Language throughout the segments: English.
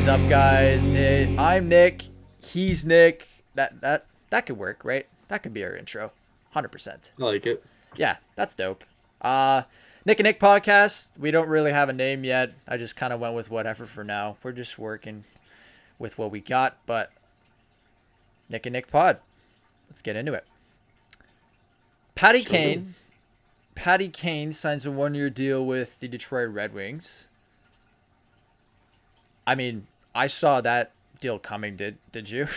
is up, guys? I'm Nick. He's Nick. That could work, right? That could be our intro. 100%. I like it. Yeah, that's dope. Nick and Nick podcast. We don't really have a name yet. I just kind of went with whatever for now. We're just working with what we got, but Nick and Nick pod. Let's get into it. Patty Sure do. Kane. Patty Kane signs a 1-year deal with the Detroit Red Wings. I mean, I saw that deal coming. Did you?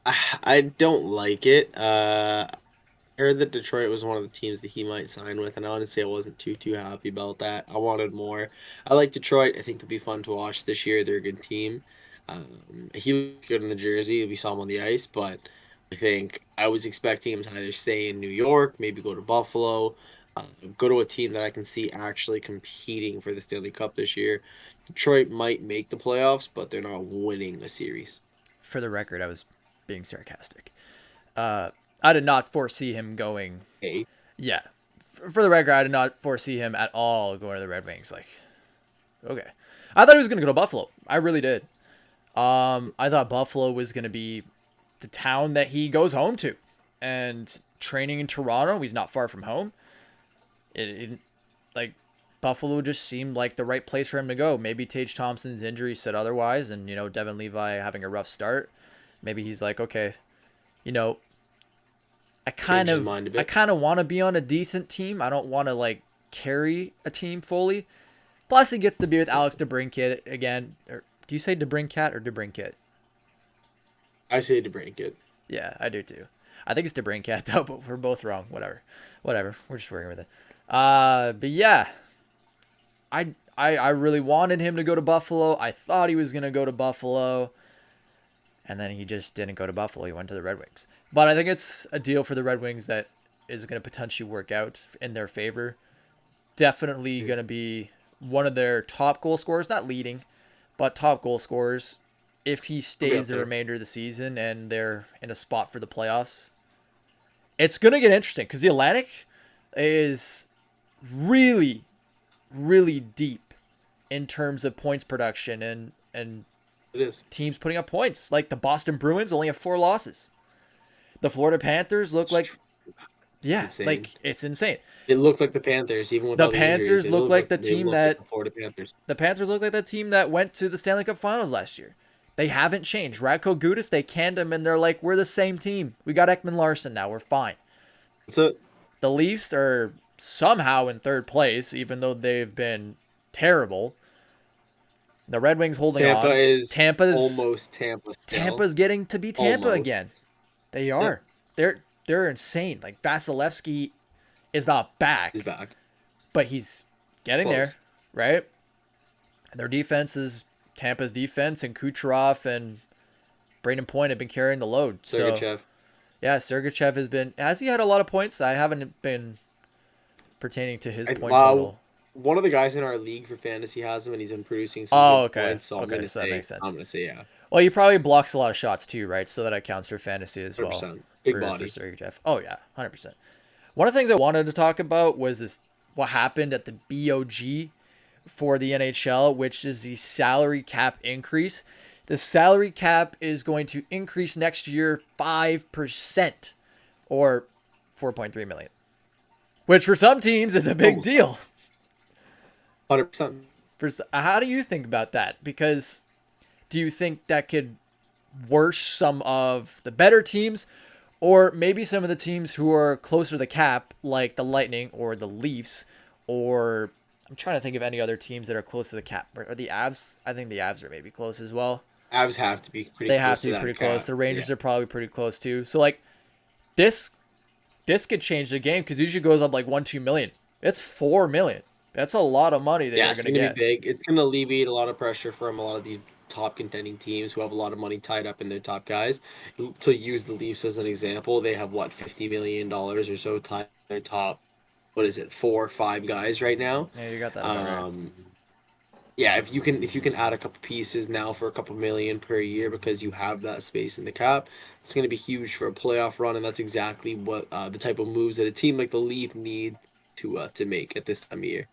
I don't like it. I heard that Detroit was one of the teams that he might sign with, and honestly, I wasn't too happy about that. I wanted more. I like Detroit. I think they'll be fun to watch this year. They're a good team. He looks good in the jersey. We saw him on the ice, but I think I was expecting him to either stay in New York, maybe go to Buffalo, go to a team that I can see actually competing for the Stanley Cup this year. Detroit might make the playoffs, but they're not winning a series. For the record, I was being sarcastic. I did not foresee him going. Hey, Yeah, for the record, I did not foresee him at all going to the Red Wings. Like, okay, I thought he was gonna go to Buffalo. I really did. I thought Buffalo was gonna be the town that he goes home to, and training in Toronto, he's not far from home. Like Buffalo just seemed like the right place for him to go. Maybe Tage Thompson's injury said otherwise, and Devin Levi having a rough start. Maybe he's like, okay, you know, I kind change his of mind a I bit. kind of want to be on a decent team. I don't want to like carry a team fully. Plus, he gets to be with Alex DeBrincat again. Or, do you say DeBrincat or DeBrincat? I say to bring it. Yeah, I do too. I think it's DeBrincat though, but we're both wrong. Whatever. We're just working with it. But yeah, I really wanted him to go to Buffalo. I thought he was gonna go to Buffalo, and then he just didn't go to Buffalo. He went to the Red Wings. But I think it's a deal for the Red Wings that is going to potentially work out in their favor. Definitely going to be one of their top goal scorers, not leading, but top goal scorers if he I'll be up stays the there. remainder of the season and they're in a spot for the playoffs. It's going to get interesting because the Atlantic is really, really deep in terms of points production and It is. teams putting up points. Like the Boston Bruins only have 4 losses. The Florida Panthers look It's like, yeah, insane. like it's insane. It looked like the Panthers, even with The all the injuries. Panthers look like the They team look like that the Florida Panthers. the Panthers look like the team that went to the Stanley Cup Finals last year. They haven't changed. Radko Gudas, they canned him, and they're like, we're the same team. We got Ekman Larson now. We're fine. That's it. The Leafs are somehow in third place, even though they've been terrible. The Red Wings holding Tampa on. is Tampa's almost Tampa still. Tampa's getting to be Tampa Almost. again. They Yep. are. They're insane. Like Vasilevsky is not He's back, back. but he's getting Close. there, right? Their defense is Tampa's defense, and Kucherov and Braden Point have been carrying the load. So Sergachev. yeah, Sergachev has he had a lot of points? I haven't been pertaining to his point Wow. total. One of the guys in our league for fantasy has him, and he's been producing some Oh, good okay. points. So Okay, so that makes I'm sense. gonna say yeah, Well, he probably blocks a lot of shots too, right? So that accounts for fantasy as well 100%. Big for body. Sergachev. Oh yeah, 100%. One of the things I wanted to talk about was this: what happened at the BOG for the NHL, which is the salary cap increase. The salary cap is going to increase next year 5% or 4.3 million, which for some teams is a big Oh, deal. 100%. How do you think about that? Because do you think that could worse some of the better teams, or maybe some of the teams who are closer to the cap, like the Lightning or the Leafs, or I'm trying to think of any other teams that are close to the cap. Or the Avs? I think the Avs are maybe close as well. Avs have to be pretty They have close to to be that pretty close. cap. The Yeah. Rangers are probably pretty close too. So like this this could change the game because usually goes up like 1-2 million. It's 4 million. That's a lot of money that Yeah, you're it's gonna gonna be get. big. It's gonna alleviate a lot of pressure from a lot of these top contending teams who have a lot of money tied up in their top guys. To use the Leafs as an example, they have what $50 million or so tied in their top. What is it, 4 or 5 guys right now? Yeah, you got that about right. Um, yeah, if you can add a couple pieces now for a couple million per year because you have that space in the cap, it's going to be huge for a playoff run, and that's exactly what the type of moves that a team like the Leaf need to make at this time of year.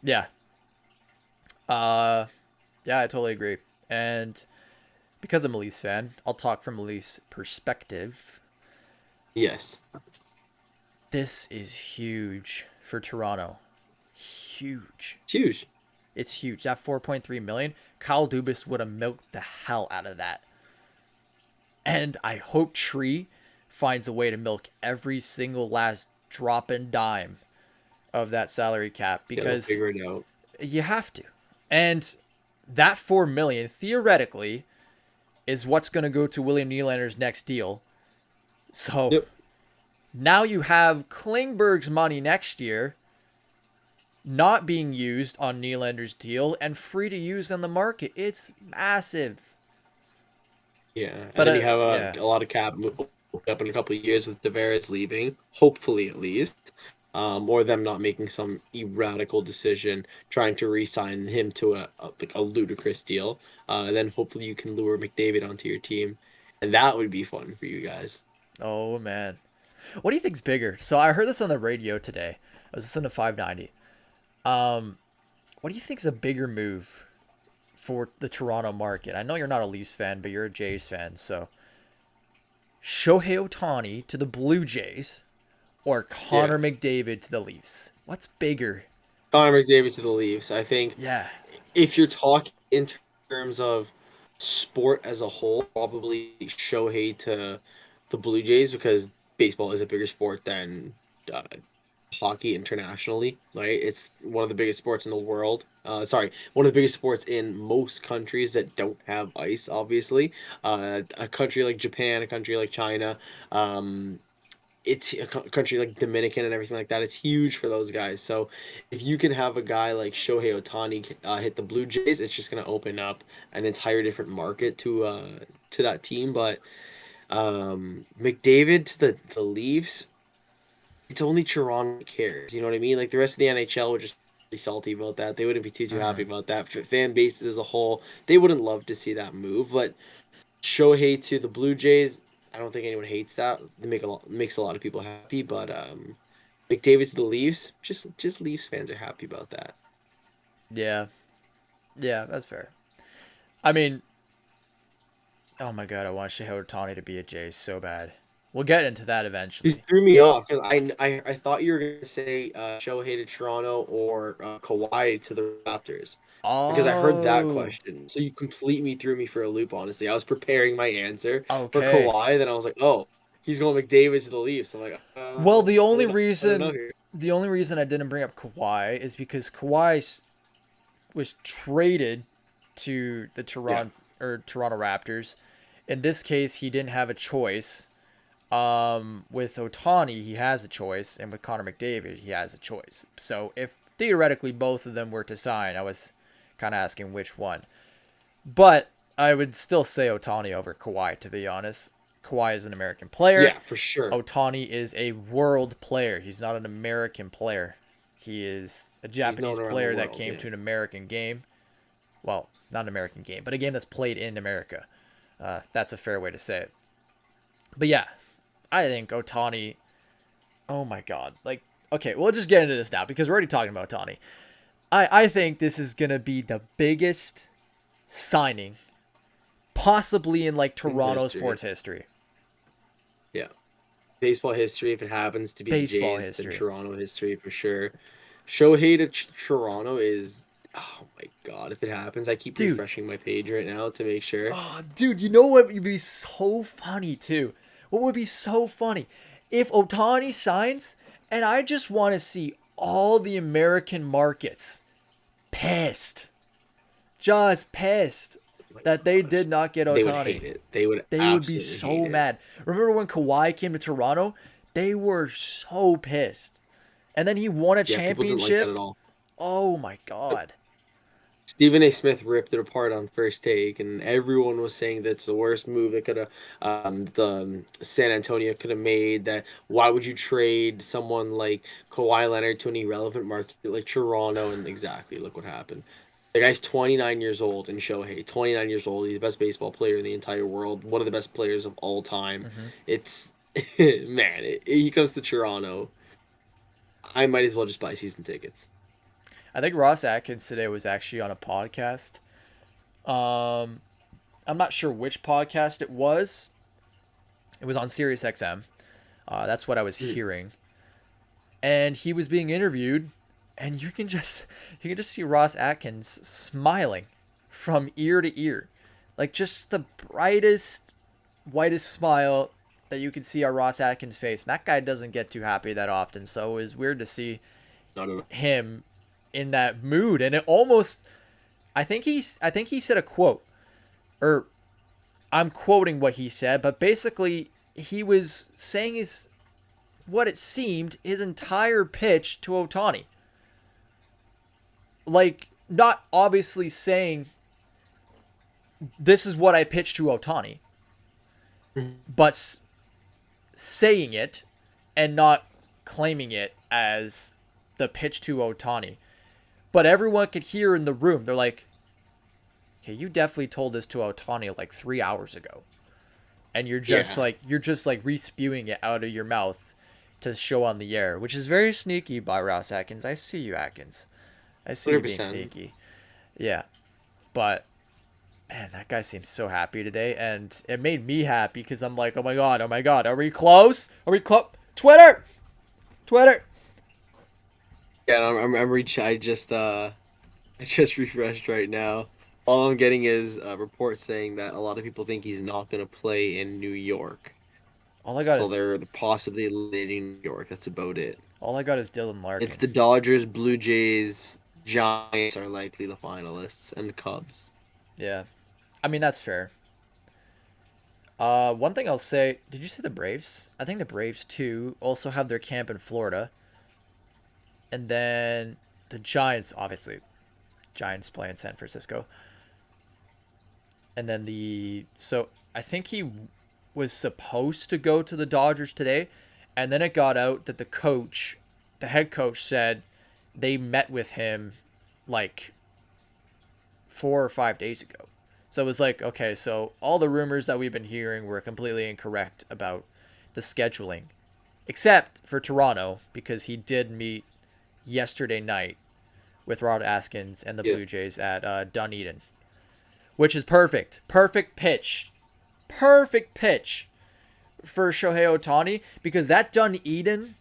Yeah. Uh, Yeah, I totally agree. And because I'm a Leafs fan, I'll talk from a Leafs perspective. Yes. This is huge for Toronto. Huge. It's huge. It's huge. That 4.3 million, Kyle Dubas would have milked the hell out of that. And I hope Tree finds a way to milk every single last drop and dime of that salary cap Yeah, they'll because figure it out. you have to. And that 4 million theoretically is what's going to go to William Nylander's next deal. So Yep. now you have Klingberg's money next year not being used on Nylander's deal and free to use on the market. It's massive. Yeah, and But then you have yeah. a lot of cap up in a couple of years with Tavares leaving, hopefully at least, or them not making some radical decision trying to re-sign him to a ludicrous deal. And then hopefully you can lure McDavid onto your team, and that would be fun for you guys. Oh man. What do you think's bigger? So I heard this on the radio today. I was listening to 590. What do you think's a bigger move for the Toronto market? I know you're not a Leafs fan, but you're a Jays fan. So Shohei Ohtani to the Blue Jays or Yeah, Connor McDavid to the Leafs? What's bigger? Connor McDavid to the Leafs. I think Yeah. if you're talking in terms of sport as a whole, probably Shohei to the Blue Jays because baseball is a bigger sport than uh, hockey internationally, right? It's one of the biggest sports in the world. Sorry, one of the biggest sports in most countries that don't have ice, obviously. A country like Japan, a country like China, um, it's a country like Dominican and everything like that. It's huge for those guys. So if you can have a guy like Shohei Ohtani hit the Blue Jays, it's just going to open up an entire different market to that team. But McDavid to the Leafs, it's only Toronto that cares. You know what I mean? Like the rest of the NHL would just be salty about that. They wouldn't be too happy Mm-hmm. about that. Fan bases as a whole, they wouldn't love to see that move. But Shohei to the Blue Jays, I don't think anyone hates that. They makes a lot of people happy. But McDavid to the Leafs, just Leafs fans are happy about that. Yeah. Yeah, that's fair. I mean, oh my god, I want Shohei Ohtani to be a Jays so bad. We'll get into that You eventually. threw me off because I thought you were gonna say Shohei to Toronto or Kawhi to the Raptors because I heard that Oh, question. So you completely threw me for a loop. Honestly, I was preparing my answer for okay. Kawhi, then I was like, oh, he's going McDavid to the Leafs. I'm like, Well, I don't know here. the only reason I didn't bring up Kawhi is because was traded to the Yeah, Toronto Raptors. In this case, he didn't have a choice. With Otani, he has a choice, and with Connor McDavid, he has a choice. So if theoretically both of them were to sign, I was kind of asking which one. But I would still say Otani over Kawhi, to be honest. Kawhi is an American player. yeah, for sure. Otani is a world player. He's not an American player. He is a He's known Japanese around the player that world. came Yeah, to an American game. Well, not an American game, but a game that's played in America. That's a fair way to say it. But yeah, I think Otani. Oh my God! Like, okay, we'll just get into this now because we're already talking about Otani. I think this is gonna be the biggest signing, possibly in like in Toronto history. sports history, Yeah, baseball history. If it happens to be the baseball Jays, then history. Toronto history for sure. Shohei to Toronto is, oh my God, if it happens, I keep Dude, refreshing my page right now to make sure. oh, dude, you know what would be so funny too? What would be so funny if Otani signs, and I just want to see all the American markets pissed, just pissed Oh my that they gosh. did not get They would Otani. hate it. They would They would be absolutely hate so it. mad. Remember when Kawhi came to Toronto? They were so pissed. And then he won a Yeah, people didn't like that championship. at all. Oh my God. Stephen A. Smith ripped it apart on first take, and everyone was saying that's the worst move that could have the San Antonio could have made. That why would you trade someone like Kawhi Leonard to an irrelevant market like Toronto? And exactly, look what happened. The guy's 29 years old in Shohei. 29 years old. He's the best baseball player in the entire world. One of the best players of all time. Hmm. It's man. He comes to Toronto. I might as well just buy season tickets. I think Ross Atkins today was actually on a podcast Um, I'm not sure which podcast it was. It was on Sirius XM. That's what I was Mm. hearing. And he was being interviewed, and you can just see Ross Atkins smiling from ear to ear, like just the brightest, whitest smile that you can see on Ross Atkins' face. And that guy doesn't get too happy that often, so it was weird to see Not at all. him in that mood. And it almost, I think he said a quote, or I'm quoting what he said, but basically he was saying his what it seemed his entire pitch to Ohtani. Like, not obviously saying this is what I pitched to Ohtani, but saying it and not claiming it as the pitch to Ohtani. But everyone could hear in the room. They're like, okay, you definitely told this to Ohtani like 3 hours ago. And Yeah, you're just like re-spewing it out of your mouth to show on the air, which is very sneaky by Ross Atkins. I see you, Atkins. I see you being 100%. sneaky. Yeah. But man, that guy seems so happy today, and it made me happy because I'm like, oh my god, are we close? Are we close? Twitter, Twitter. Yeah, I'm I just refreshed right now. All I'm getting is a report saying that a lot of people think he's not going to play in New York. All I got So is they're possibly eliminating New York. That's about it. Dylan It's Larkin. the Dodgers, Blue Jays, Giants are likely the finalists, and the Cubs. Yeah, I mean that's fair. One thing I'll say, did you see the Braves? I think the Braves too also have their camp in Florida, and then the Giants, obviously, Giants play in San Francisco, and then I think he was supposed to go to the Dodgers today, and then it got out that the head coach said they met with him like 4 or 5 days ago. So it was like, okay, so all the rumors that we've been hearing were completely incorrect about the scheduling, except for Toronto, because he did meet yesterday night with Rod Askins and the Yeah. Blue Jays at Dunedin, which is perfect. Perfect pitch. Perfect pitch for Shohei Ohtani because that Dunedin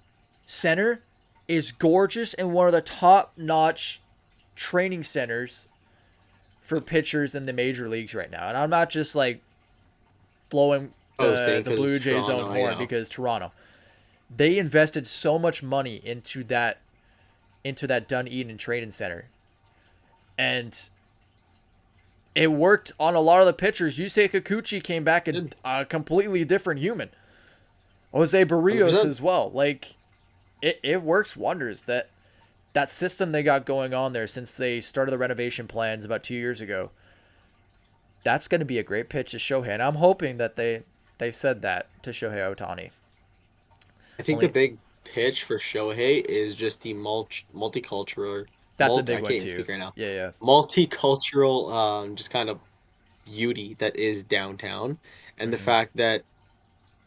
center is gorgeous and one of the top notch training centers for pitchers in the major leagues right now. And I'm not just like blowing Hosting the because Blue it's Jays' own Toronto, I horn know. because Toronto. They invested so much money into that Dunedin training center. And it worked on a lot of the pitchers. Yusei Kikuchi came back Good. a completely different human. Jose Barrios 100%. as well. Like it works wonders that system they got going on there since they started the renovation plans about 2 years ago. That's going to be a great pitch to Shohei, and I'm hoping that they said that to Shohei Ohtani. I think the Only big pitch for Shohei is just the that's a big I one can't even too. speak right now. Yeah, yeah. Multicultural, just kind of beauty that is downtown, and the Hmm. fact that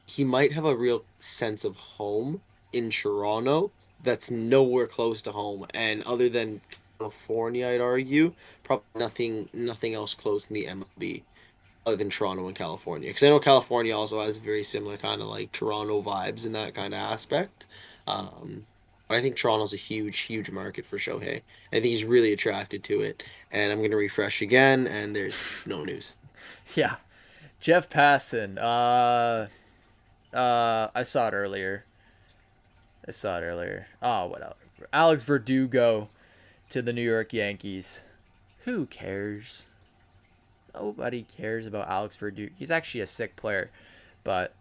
he might have a real sense of home in Toronto that's nowhere close to home. And other than California, I'd argue, probably nothing else close in the MLB other than Toronto and California. Because I know California also has very similar kind of like Toronto vibes in that kind of aspect. But I think Toronto's a huge market for Shohei. I think he's really attracted to it. And I'm going to refresh again, and there's no news. Yeah. Jeff Passan. I saw it earlier. Oh, what else? Alex Verdugo to the New York Yankees. Who cares? Nobody cares about Alex Verdugo. He's actually a sick player, but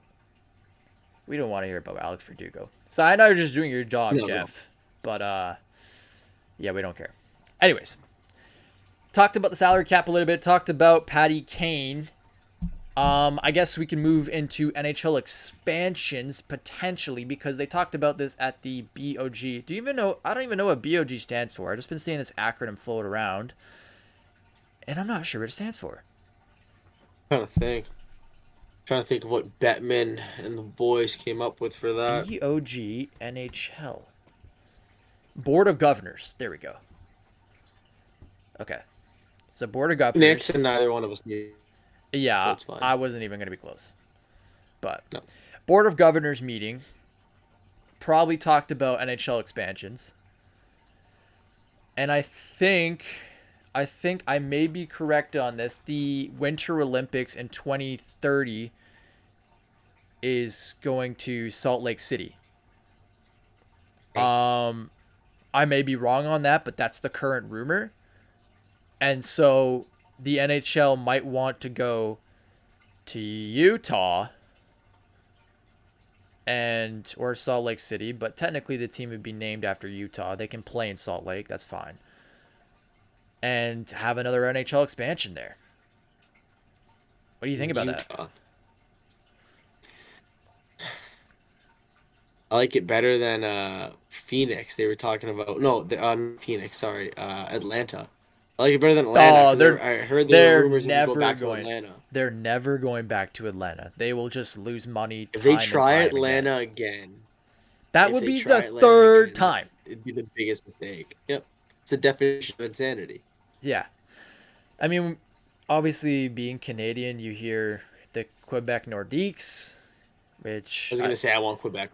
we don't want to hear about Alex Verdugo. So I know you're just doing your job, No, no. Jeff, but yeah, we don't care. Anyways, talked about the salary cap a little bit. Talked about Patty Kane. I guess we can move into NHL expansions potentially because they talked about this at the BOG. Do you even know? I don't even know what BOG stands for. I've just been seeing this acronym float around, and I'm not sure what it stands for. Trying to think. Trying to think of what Bettman and the boys came up with for that. BOG NHL. Board of Governors. There we go. Okay. So Board of Knicks, Governors. and neither one of us need, so Yeah, it's fine. I wasn't even going to be close. But No. Board of Governors meeting probably talked about NHL expansions. And I think I may be correct on this. The Winter Olympics in 2030 is going to Salt Lake City. Okay. I may be wrong on that, but that's the current rumor. And so the NHL might want to go to Utah and or Salt Lake City, but technically the team would be named after Utah. They can play in Salt Lake, that's fine. And have another NHL expansion there. What do you think about that? Utah. I like it better than Phoenix. They were talking about no, Phoenix. Sorry, Atlanta. I like it better than Atlanta Oh, because I heard there were rumors it would go back to Atlanta. they're never going back to Atlanta. They will just lose money If they time and try time again. Atlanta again, That if would they be try the Atlanta third again, time. it'd be the biggest mistake. Yep, it's the definition of insanity. Yeah. I mean, obviously being Canadian, you hear the Quebec Nordiques, I which was gonna say I want Quebec.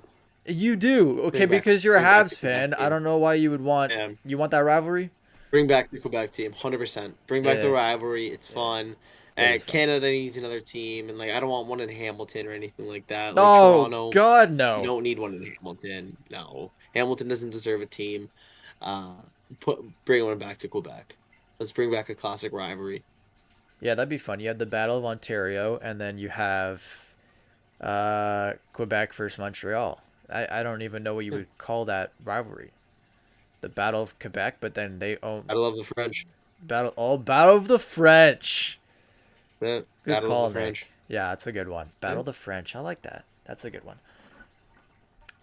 you do. Okay, Bring back, because you're a bring back Habs the Quebec fan. I team. don't know why you would want Yeah, you want that rivalry? bring back the Quebec team, 100%. Bring back the Yeah. rivalry. It's Yeah. fun. It is fun. Canada needs another team, and like I don't want one in Hamilton or anything like that. Like Oh Toronto, god you no. don't need one in Hamilton. No, Hamilton doesn't deserve a team. Uh, bring one back to Quebec. Let's bring back a classic rivalry. Yeah, that'd be fun. You have the Battle of Ontario and then you have Quebec versus Montreal. I don't even know what you would call that rivalry. The Battle of Quebec, but then they own I love the French. Battle of the French. That's it. Good Battle of the call, French. Nick. Yeah, that's a good one. Yeah. Battle of the French. I like that. That's a good one.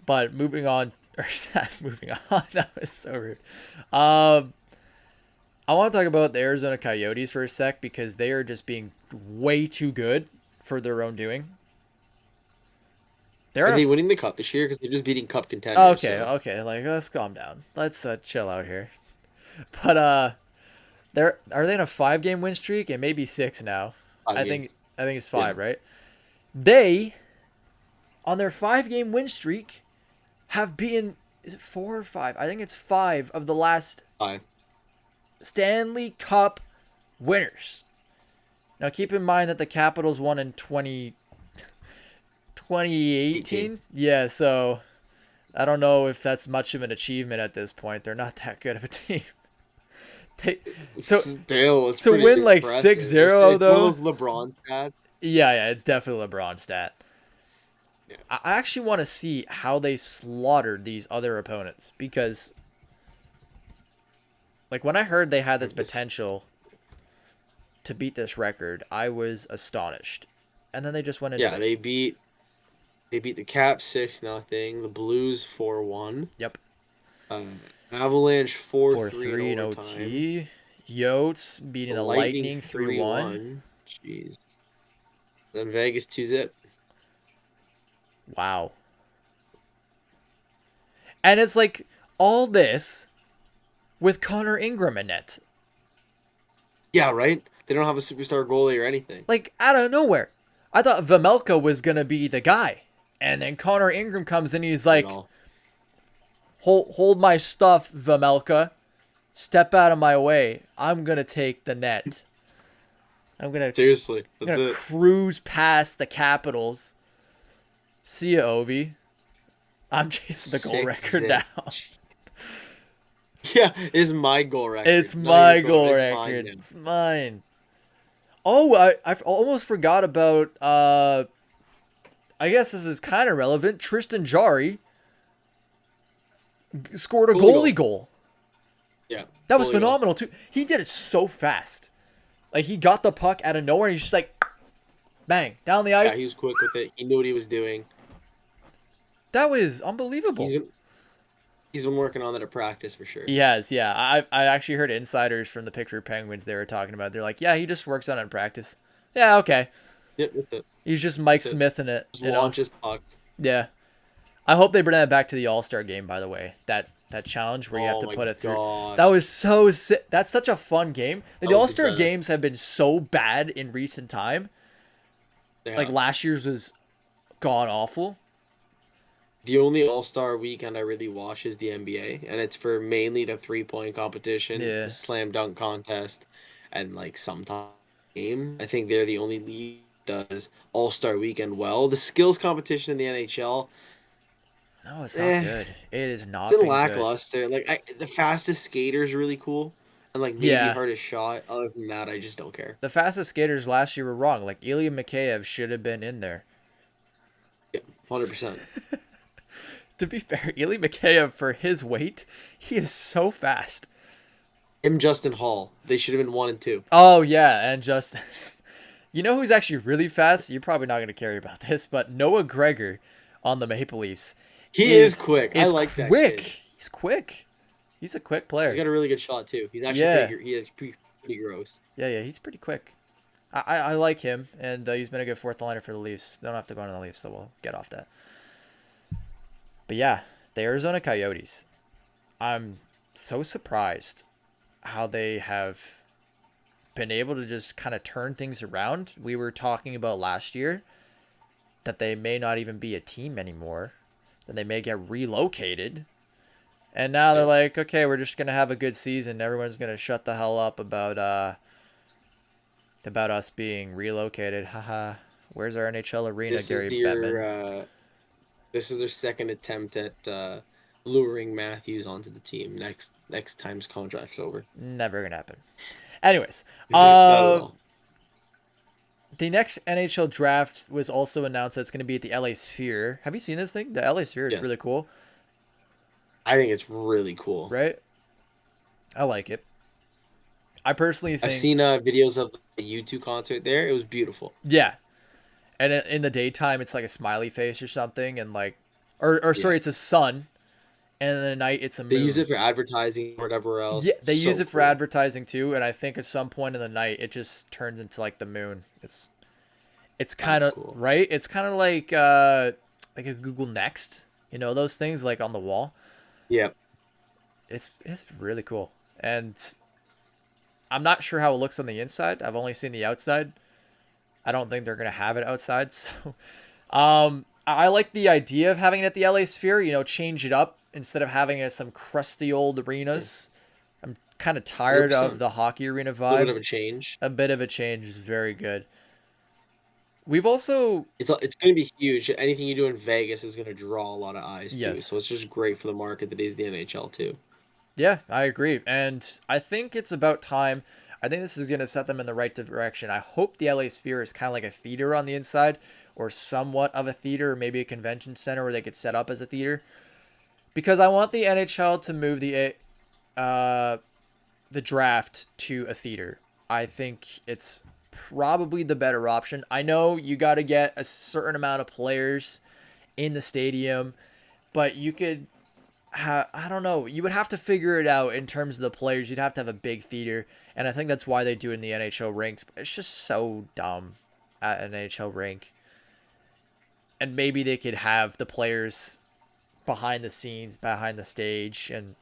But moving on, or moving on, that was so rude. Um, I want to talk about the Arizona Coyotes for a sec because they are just being way too good for their own doing. They're Are on a they winning the cup this year? Because they're just beating cup contenders. okay, So okay. Like let's calm down. Let's chill out here. But they're are they in a 5 game win streak? It may be 6 now. 5 games. I think it's Yeah. 5, right? They on their 5 game win streak have beaten, is it 4 or 5? I think it's 5 of the last 5. Stanley Cup winners. Now keep in mind that the Capitals won in 2018. Yeah, so I don't know if that's much of an achievement at this point. They're not that good of a team. They, to Still, it's to pretty win like impressive. 6-0 It's one of though. those LeBron stats. Yeah, it's definitely LeBron stat. Yeah. I actually want to see how they slaughtered these other opponents because like when I heard they had this potential to beat this record, I was astonished. And then they just went into Yeah, it. they beat the Caps 6-0, the Blues 4-1, Yep. Avalanche 4-3 4-3 in in overtime, OT. Yotes beating the Lightning 3-1. 3-1. Jeez. Then Vegas 2-zip. Wow. And it's like all this with Connor Ingram in net. Yeah, right? They don't have a superstar goalie or anything. Like out of nowhere. I thought Vamelka was going to be the guy. And then Connor Ingram comes in, he's like, At all. hold my stuff, Vamelka. Step out of my way. I'm going to take the net. I'm going Seriously, that's to it. cruise past the Capitals. See ya, Ovi. I'm chasing the goal 6 record zip. now. Yeah, it's my goal record. It's Not my your goal it's record. mine now. It's mine. Oh, I almost forgot about, I guess this is kind of relevant. Tristan Jarry scored a goalie goal. Yeah. That was goalie goal. phenomenal, too. He did it so fast. Like, he got the puck out of nowhere, and he's just like, bang, down the ice. Yeah, he was quick with it. He knew what he was doing. That was unbelievable. He's been working on that at practice for sure. He has, yeah. I actually heard insiders from the Pittsburgh Penguins they were talking about. They're like, yeah, he just works on it in practice. Yeah, okay. Yep, with it. He's just Mike Smith in it. Just launches pucks. Yeah. I hope they bring that back to the All-Star game, by the way. That That challenge where you have Oh to my put it through. That gosh. was so sick. That's such a fun game. Like, That the was the All-Star best. games have been so bad in recent time. Like, Yeah. last year's was god awful. The only All-Star weekend I really watch is the NBA, and it's for mainly the three-point competition, the Yeah. slam dunk contest, and like sometimes game. I think they're the only league that does All-Star weekend well. The skills competition in the NHL, No, it's not eh, good. It has it's not been been good. lackluster. The fastest skater is really cool, and like maybe Yeah. hardest shot. Other than that, I just don't care. The fastest skaters last year were wrong. Like, Ilya Mikheyev should have been in there. Yeah, 100%. To be fair, Ilya Mikheyev, for his weight, he is so fast. Him, Justin Hall, they should have been 1 and 2. Oh, yeah, and just... You know who's actually really fast? You're probably not going to care about this, but Noah Gregor on the Maple Leafs He is is quick. I is like that kid. quick. He's quick. He's a quick He's player. got a really good shot too. He's actually Yeah. pretty gross. Yeah, he's pretty quick. I like him, and he's been a good fourth liner for the Leafs. They don't have to go on the Leafs, so we'll get off that. But yeah, the Arizona Coyotes. I'm so surprised how they have been able to just kind of turn things around. We were talking about last year that they may not even be a team anymore, that they may get relocated. And now they're Yep. like, okay, we're just going to have a good season. Everyone's going to shut the hell up about us being relocated. Haha. Where's our NHL arena, This is Gary their Bettman? this is their second attempt at luring Matthews onto the team next time's contract's over. Never going to happen. Anyways, Not at all. the next NHL draft was also announced that it's going to be at the LA Sphere. Have you seen this thing? The LA Sphere is Yes. really cool, I think it's really cool. right? I like it. I personally I've think, seen videos of the U2 concert there. It was beautiful. yeah. And in the daytime, it's like a smiley face or something, and like, or Yeah. sorry, it's a sun, and in the night it's a They use moon. it for advertising or whatever Yeah, else. they use So it for cool. advertising too, and I think at some point in the night it just turns into like the moon. It's kind That's of cool. right. It's kind of like a Google Next, you know, those things like on the wall. Yeah. It's really cool, and I'm not sure how it looks on the inside. I've only seen the outside. I don't think they're gonna have it outside. So, I like the idea of having it at the LA Sphere. You know, change it up instead of having it at some crusty old arenas. I'm kind of tired of 100%. the hockey arena A little bit vibe. of a change. A bit of a change is very good. We've also, It's going to be huge. Anything you do in Vegas is going to draw a lot of eyes too. So yes, it's just great for the market that is the NHL too. yeah, I agree, and I think it's about time. I think this is going to set them in the right direction. I hope the LA Sphere is kind of like a theater on the inside, or somewhat of a theater, or maybe a convention center where they could set up as a theater. Because I want the NHL to move uh, the draft to a theater. I think it's probably the better option. I know you got to get a certain amount of players in the stadium, but you could I don't know. You would have to figure it out in terms of the players. You'd have to have a big theater, and I think that's why they do it in the NHL rinks. It's just so dumb at an NHL rink. And maybe they could have the players behind the scenes, behind the stage, and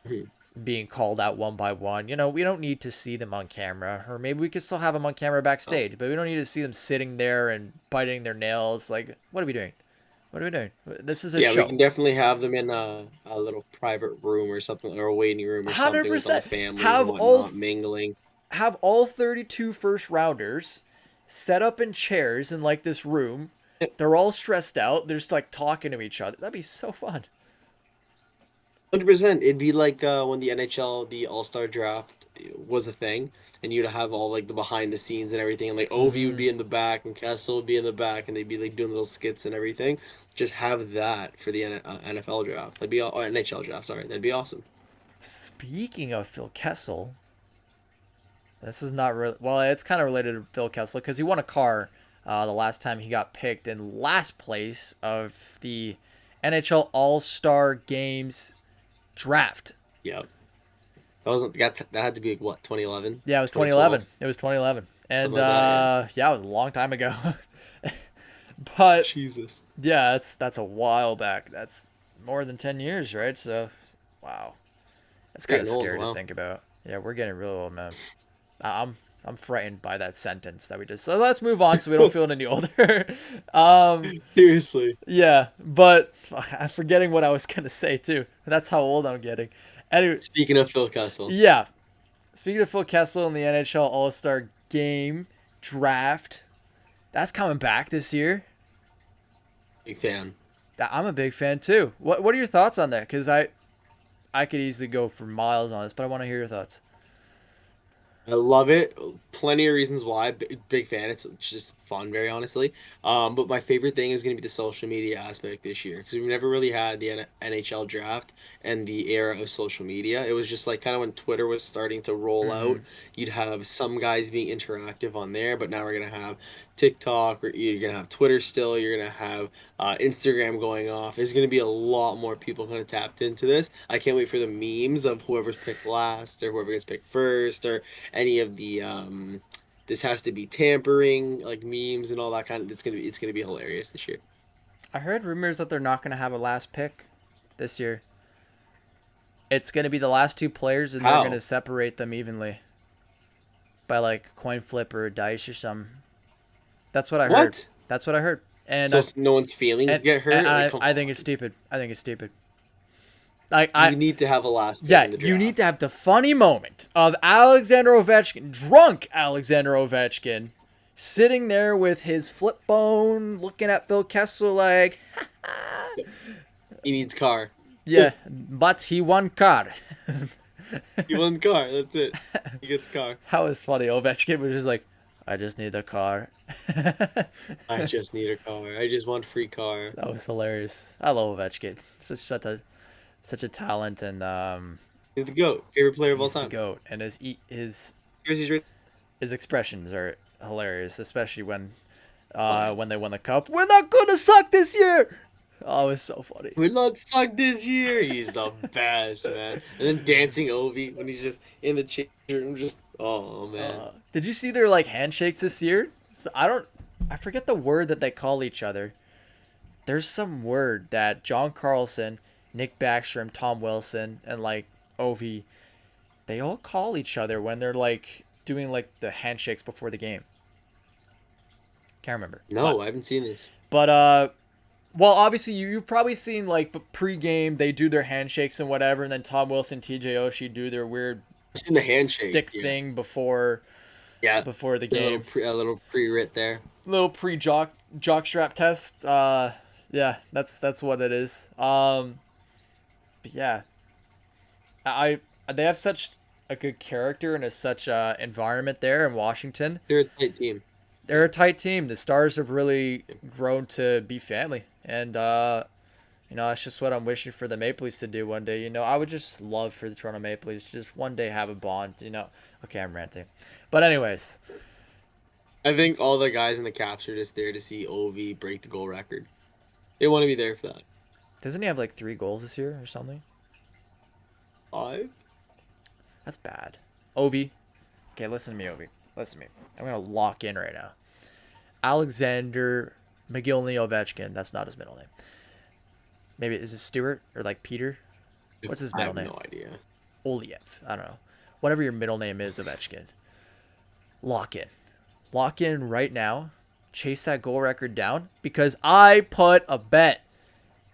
Mhm. being called out one by one. You know, we don't need to see them on camera, or maybe we could still have them on camera Oh. backstage, but we don't need to see them sitting there and biting their nails. Like, what are we doing? What are we doing? This is a Yeah, we show. can definitely have them in a little private room or something, or a waiting room or something with all 100% the families and have all whatnot mingling. have all 32 first rounders set up in chairs in like this room. They're all stressed out. They're just like talking to each other. That'd be so fun. 100%. It'd be like when the NHL, the All-Star draft was a thing, and you'd have all like the behind the scenes and everything, and like Ovi would Hmm. be in the back, and Kessel would be in the back, and they'd be like doing little skits and everything. Just have that for the NFL draft. That'd be or NHL draft. Sorry, that'd be awesome. Speaking of Phil Kessel, this is not really well. It's kind of related to Phil Kessel because he won a car the last time he got picked in last place of the NHL All Star Games draft. Yeah, that had to be like what 2011, Yeah, it was 2012, 2011. It was 2011, and something like that. yeah, it was a long time ago. But Jesus. yeah, that's a while back. That's more than 10 years, right? So Wow. That's kind of Getting old. scary to Wow. think about. Yeah, we're getting real old, man. I'm frightened by that sentence that we just. So let's move on, so we don't feel any older. um, Seriously. yeah, but I'm forgetting what I was gonna say too. That's how old I'm getting. Anyway, Speaking of Phil Kessel, yeah. Speaking of Phil Kessel and the NHL All Star Game draft, that's coming back this year. big fan. I'm a big fan too. What are your thoughts on that? Because I could easily go for miles on this, but I want to hear your thoughts. I love it. Plenty of reasons why. Big fan. It's just fun, very honestly. But my favorite thing is going to be the social media aspect this year because we've never really had the NHL draft and the era of social media. It was just like kind of when Twitter was starting to roll Mm-hmm. out, you'd have some guys being interactive on there, but now we're going to have TikTok, or you're going to have Twitter still, you're going to have Instagram going off. There's going to be a lot more people kind of tapped into this. I can't wait for the memes of whoever's picked last or whoever gets picked first or any of the this has to be tampering like memes and all that kind of it's gonna be hilarious this year. I heard rumors that they're not going to have a last pick this year. It's going to be the last two players, and they're going How? to separate them evenly by like coin flip or dice or something. That's what I heard. What? That's what I heard. And So I no one's feelings and, get and hurt? Like come I on. think it's stupid. I think it's stupid. I You need to have a last pick Yeah, in the you need to draft. have the funny moment of Alexander Ovechkin, drunk Alexander Ovechkin, sitting there with his flip phone, looking at Phil Kessel like, He needs car. yeah, but he won car. He wants car. That's it. He gets car. That was funny. Ovechkin was just like, I just need a car. That I just need a car. I just want free car. was hilarious. I love Ovechkin. Such a talent, and He's the GOAT. Favorite player of all he's the time. goat. And his Here's right. his expressions are hilarious, especially Oh yeah. when they won the cup. We're not gonna suck this year. Oh, it was so funny. We're not suck this year. He's the best, man. And then dancing Ovi when he's just in the change room, just oh man. Did you see their handshakes this year? So I forget the word that they call each other. There's some word that John Carlson, Nick Backstrom, Tom Wilson, and Ovi, they all call each other when they're doing the handshakes before the game. Can't remember. No, I haven't seen this. But well, obviously you've probably seen pre-game they do their handshakes and whatever, and then Tom Wilson, TJ Oshie do their weird I've seen the handshake. stick Yeah. thing before Yeah. the A little game. a little pre-writ there. Little jock strap test. Yeah, that's what it is. But yeah, I they have such a good character and such a environment there in Washington. They're a tight team. They're a tight team. The Stars have really grown to be family, and that's just what I'm wishing for the Maple Leafs to do one day. I would just love for the Toronto Maple Leafs to just one day have a bond. Okay, I'm ranting, but anyways, I think all the guys in the Caps are just there to see Ovi break the goal record. They want to be there for that. doesn't he have 3 goals this year or something? 5? That's bad. Ovi. Okay, listen to me, Ovi. Listen to me. I'm gonna lock in right now. Alexander McGillney Ovechkin. That's not his middle name. Maybe is it Stewart or Peter? What's his I middle have name? no idea. Oliev. I don't know. Whatever your middle name is, Ovechkin. Lock in. Lock in right now. Chase that goal record down because I put a bet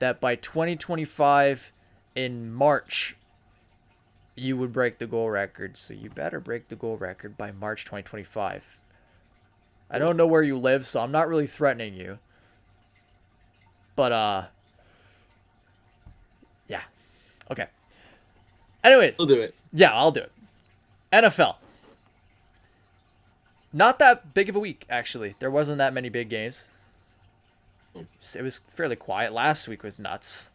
that by 2025 in March you would break the goal record. So you better break the goal record by March 2025. I don't know where you live, so I'm not really threatening you. But yeah. Okay. Anyways, We'll do it. yeah, I'll do it. NFL. Not that big of a week, actually. There wasn't that many big games. It was fairly quiet. Last week was nuts.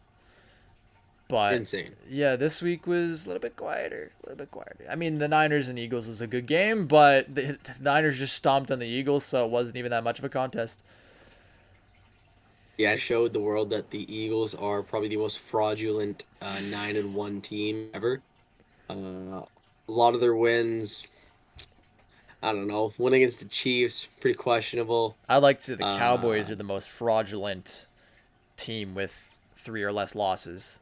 But Insane. yeah, this week was a little bit quieter. A little bit quieter. I mean, the Niners and Eagles was a good game, but the Niners just stomped on the Eagles, so it wasn't even that much of a contest. Yeah, it showed the world that the Eagles are probably the most fraudulent 9-1 team ever. A lot of their wins, I don't know. Win against the Chiefs, pretty questionable. I'd like to say the Cowboys Uh, are the most fraudulent team with 3 or less losses.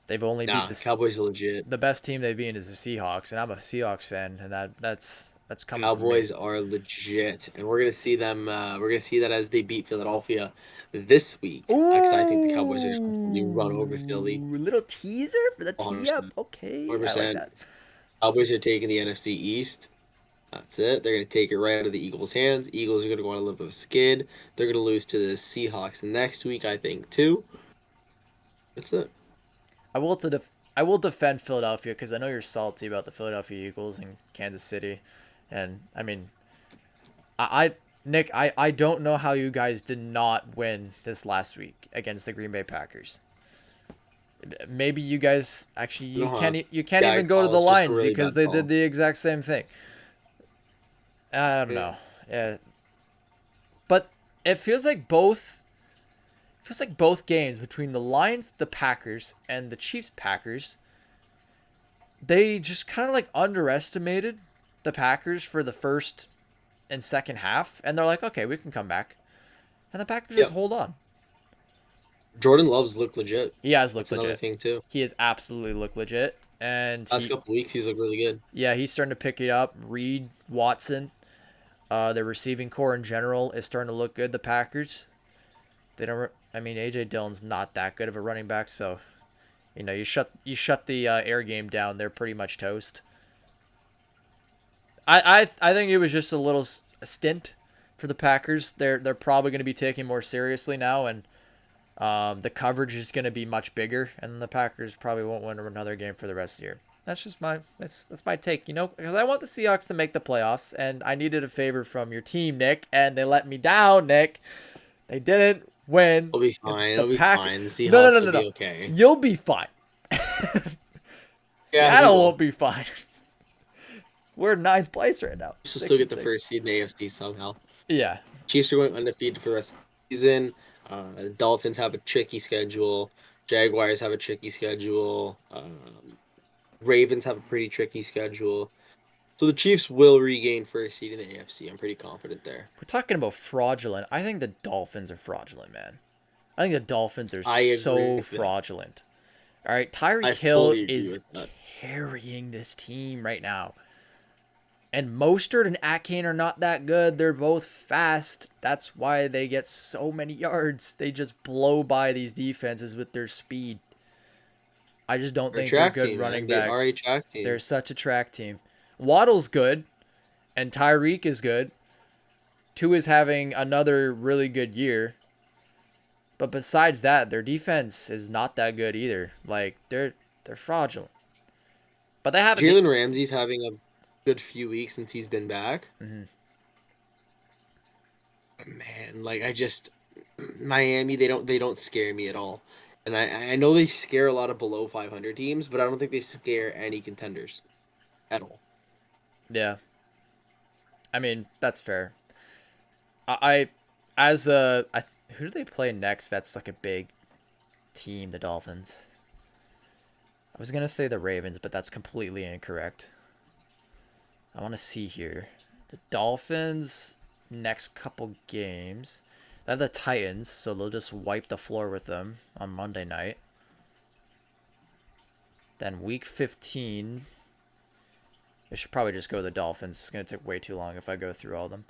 They've only beat Nah, Cowboys are legit. the best team they've beaten is the Seahawks, and I'm a Seahawks fan, and that's coming from me. Cowboys are legit, and we're gonna see them. We're gonna see that as they beat Philadelphia this week, because I think the Cowboys are gonna absolutely run over Philly. Ooh, little teaser for the tee 100%. up. Okay, I like 100%. that. Cowboys are taking the NFC East. That's it. They're gonna take it right out of the Eagles' hands. Eagles are gonna go on a little bit of a skid. They're gonna lose to the Seahawks next week, I think, too. That's it. I will to def- I will defend Philadelphia because I know you're salty about the Philadelphia Eagles and Kansas City, and I mean, I Nick, I don't know how you guys did not win this last week against the Green Bay Packers. Maybe you guys actually You know, huh? you can't Yeah, even go to the it's just a Lions really because bad they call. did the exact same thing. I don't Yeah. know. Yeah, but it feels like both games between the Lions, the Packers, and the Chiefs Packers, they just kind of like underestimated the Packers for the first and second half, and they're like, okay, we can come back, and the Packers just Yep. hold on. Jordan Love's looked legit. He has looked That's another legit. thing too. He has absolutely looked legit, and Last couple weeks, he's looked really good. yeah, he's starting to pick it up. Reed, Watson, the receiving core in general is starting to look good. The Packers, they don't. I mean, AJ Dillon's not that good of a running back, so you shut the air game down. They're pretty much toast. I think it was just a little stint for the Packers. They're probably going to be taken more seriously now, and the coverage is going to be much bigger, and the Packers probably won't win another game for the rest of the year. That's just that's my take, because I want the Seahawks to make the playoffs, and I needed a favor from your team, Nick, and they let me down, Nick. They didn't win. It'll be It's fine. the It'll be Pack. fine. The No, no, no, Seahawks no, will no. be okay. You'll be fine. Yeah, he Seattle will. won't be fine. We're in ninth place right now. Chiefs will 6 still and get the 6. first seed in the AFC somehow. Yeah. Chiefs are going undefeated for the rest of the season. The Dolphins have a tricky schedule. Jaguars have a tricky schedule. Ravens have a pretty tricky schedule. So the Chiefs will regain first seed in the AFC. I'm pretty confident there. We're talking about fraudulent. I think the Dolphins are fraudulent, man. I think the Dolphins are I agree so with that. fraudulent. All right, I Tyreek Hill fully agree is with that. carrying this team right now. And Mostert and Atkins are not that good. They're both fast. That's why they get so many yards. They just blow by these defenses with their speed. I just don't They're a think they're track good team, running man. They are a backs. track team. They're such a track team. Waddle's good, and Tyreek is good. Tua is having another really good year. But besides that, their defense is not that good either. Like they're fraudulent. But they have a Jalen Ramsey's having a good few weeks since he's been back. Mhm. Man, like Miami, they don't scare me at all. And I know they scare a lot of below 500 teams, but I don't think they scare any contenders at all. Yeah. I mean, that's fair. I as a I who do they play next? That's like a big team, the Dolphins. I was gonna say the Ravens, but that's completely incorrect. I want to see here. The Dolphins next couple games. They have the Titans, so they'll just wipe the floor with them on Monday night. Then week 15. I should probably just go with the Dolphins. It's gonna take way too long if I go through all of them.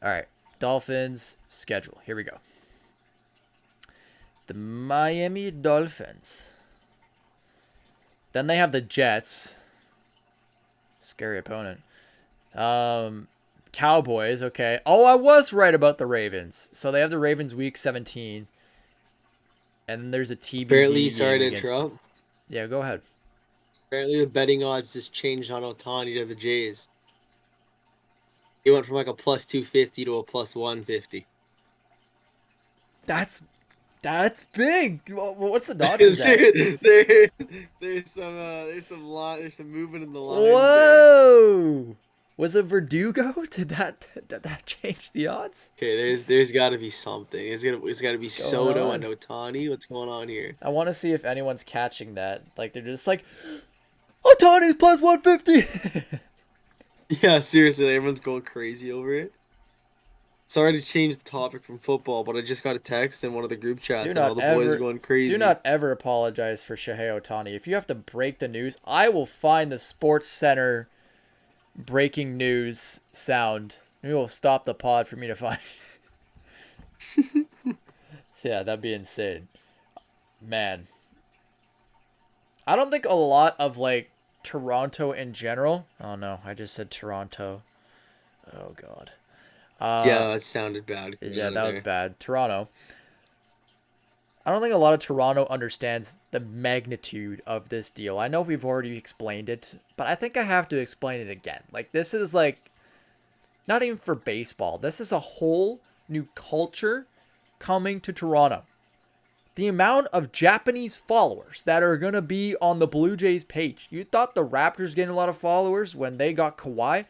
All right, Dolphins schedule. Here we go. The Miami Dolphins. Then they have the Jets. Scary opponent. Cowboys, okay. Oh, I was right about the Ravens. So they have the Ravens week 17. And then there's a TBD Apparently, sorry game to against... interrupt. Yeah, go ahead. Apparently, the betting odds just changed on Ohtani to the Jays. He went from like a plus 250 to a plus 150. That's big. What's the Dodgers at? There's some movement in the lines there. Whoa! Was it Verdugo? Did that change the odds? Okay, there's got to be something. It's got to be What's going Soto on? and Ohtani. What's going on here? I want to see if anyone's catching that. Like they're just like, Otani's plus 150. Yeah, seriously, everyone's going crazy over it. Sorry to change the topic from football, but I just got a text in one of the group Do chats, and all not the boys are ever, going do crazy. not ever apologize for Shohei Ohtani. If you have to break the news, I will find the Sports Center breaking news sound. We will stop the pod for me to find. Yeah, that'd be insane, man. I don't think a lot of like Toronto in general. Oh no, I just said Toronto. Oh god. Uh, Yeah, that sounded bad coming yeah, out of that was there. bad. Toronto. I don't think a lot of Toronto understands the magnitude of this deal. I know we've already explained it, but I think I have to explain it again. Like, this is like not even for baseball. This is a whole new culture coming to Toronto. The amount of Japanese followers that are going to be on the Blue Jays page. You thought the Raptors getting a lot of followers when they got Kawhi?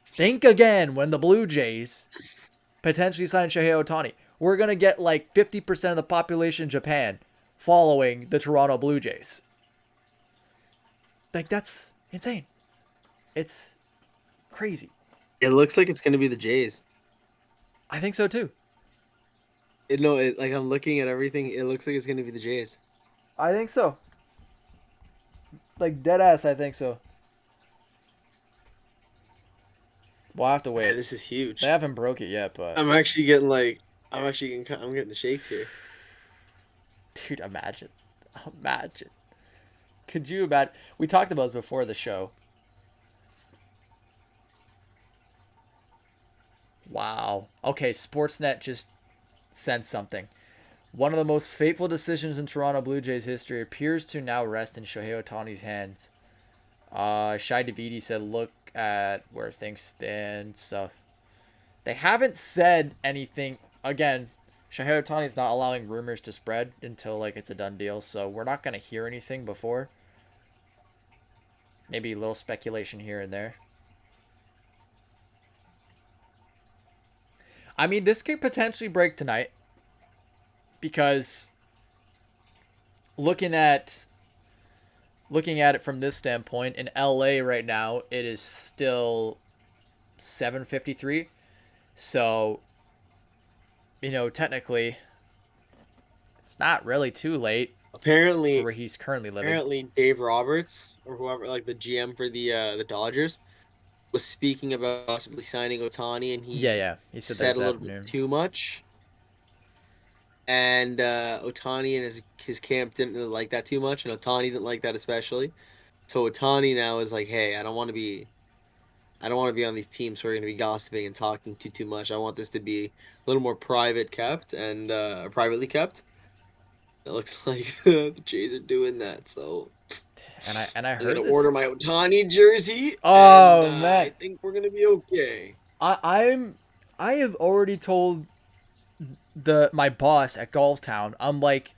Think again when the Blue Jays potentially sign Shohei Ohtani. We're going to get like 50% of the population in Japan following the Toronto Blue Jays. Like, that's insane. It's crazy. It looks like it's gonna be the Jays. I think so too. Like I'm looking at everything. It looks like it's gonna be the Jays. I think so. Like, dead ass, I think so. We'll have to Man, wait. this is They huge. haven't broke it yet, but I'm getting the shakes here. dude, imagine. Imagine. Could you imagine? We talked about this before the show. Wow. Okay, Sportsnet just sent something. One of the most fateful decisions in Toronto Blue Jays history appears to now rest in Shohei Ohtani's hands. Shai Davidi said, "Look at where things stand." So they haven't said anything. Again, Shohei Ohtani's not allowing rumors to spread until like it's a done deal. So we're not gonna hear anything before. Maybe a little speculation here and there. I mean, this could potentially break tonight because looking at it from this standpoint, in LA right now, it is still 7:53. So, technically, it's not really too late for Apparently, where he's currently living. apparently Dave Roberts or whoever, like the GM for the Dodgers, was speaking about possibly signing Otani, and Yeah, he yeah. He said that said this a little bit afternoon. too much. And Otani and his camp didn't really like that too much, and Otani didn't like that especially. So Otani now is like, hey, I don't want to be on these teams who are going to be gossiping and talking too much. I want this to be a little more private kept and privately kept. It looks like the Jays are doing that, so And I I'm gonna heard this. order my Otani jersey, and Oh man, I think we're gonna be okay. I I'm I have already told the my boss at Golf Town. I'm like,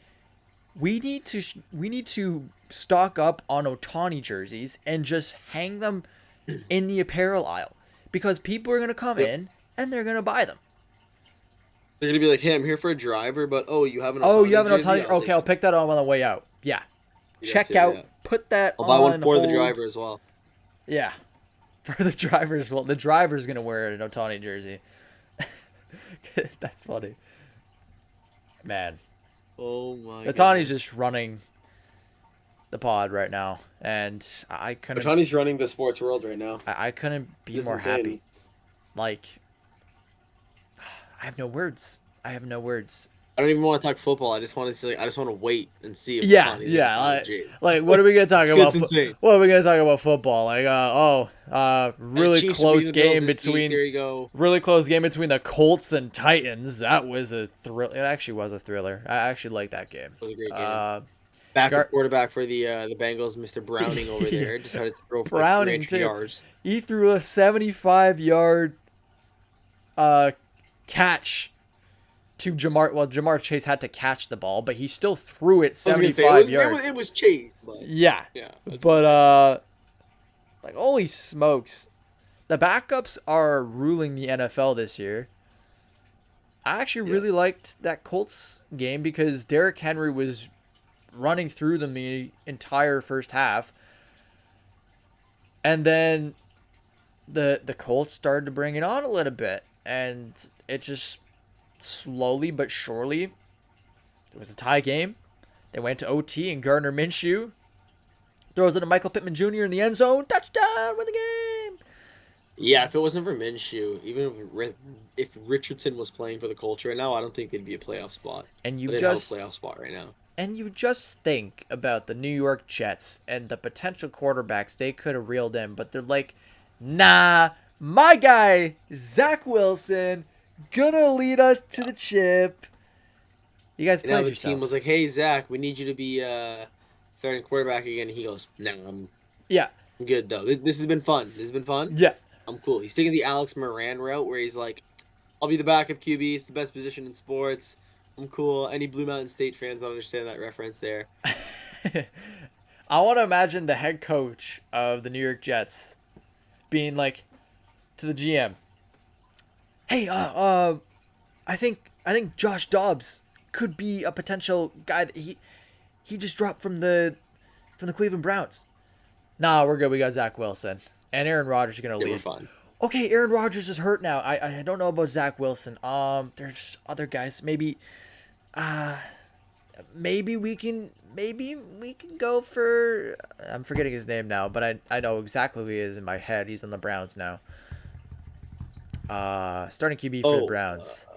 we need to stock up on Otani jerseys and just hang them in the apparel aisle because people are gonna come Yep, in and they're gonna buy them. they're gonna be like, hey, I'm here for a driver, but oh, you have an Oh, you Otani have an jersey? Otani? I'll Okay, take I'll it. pick that up on the way out. Yeah, Do that check too, out. yeah. Put that I'll buy one on for the hold. driver as well. Yeah, for the drivers. Well, the driver's gonna wear an Otani jersey. That's funny, man. Oh my Otani's goodness. just running the pod right now, and Otani's running the sports world right now. I couldn't be It's more insane. happy. Like, I have no words. I have no words. I don't even want to talk football. I just want to see. I just want to wait and see if Yeah, Otani's gonna yeah. sign with the Jays. Like, what are we gonna talk about? It's insane. What are we gonna talk about football? Like, And really Chiefs are beating close the Bills game this week. between There you go. the Colts and Titans. That was a thrill. It actually was a thriller. I actually like that game. It was a great game. Uh, Backup Gar- quarterback for the Bengals, Mr. Browning over yeah. there, decided to throw for like Browning 300 too. yards. He threw a 75-yard uh catch to Jamar. Well, Jamar Chase had to catch the ball, but he still threw it I was gonna say 75 yards. it was Chase, but Yeah, yeah, that's but insane. like holy smokes, the backups are ruling the NFL this year. I actually Yeah. really liked that Colts game because Derrick Henry was running through them the entire first half, and then the Colts started to bring it on a little bit, and it just slowly but surely, it was a tie game. They went to OT, and Gardner Minshew throws it to Michael Pittman Jr. in the end zone. Touchdown, win the game. Yeah, if it wasn't for Minshew, even if Richardson was playing for the Colts right now, I don't think they'd be a playoff spot. And But you they'd have a just playoff spot right now. and you just think about the New York Jets and the potential quarterbacks they could have reeled in, but they're like, nah, my guy Zach Wilson gonna lead us to the chip. You guys And now played the yourselves. team was like, "Hey Zach, we need you to be starting quarterback again." And he goes, "No, Yeah, I'm good though. This has been fun. This has been fun. yeah. I'm cool." He's taking the Alex Moran route where he's like, "I'll be the backup QB. It's the best position in sports. I'm cool." Any Blue Mountain State fans don't understand that reference there. I want to imagine the head coach of the New York Jets being like to the GM, "Hey, I think Josh Dobbs could be a potential guy that he just dropped from the Cleveland Browns. Nah, we're good. We got Zach Wilson and Aaron Rodgers are gonna They were lead. fun. Okay, Aaron Rodgers is hurt now. I don't know about Zach Wilson. There's other guys. Maybe we can go for, I'm forgetting his name now, but I know exactly who he is in my head. He's on the Browns now. Starting QB for the Browns.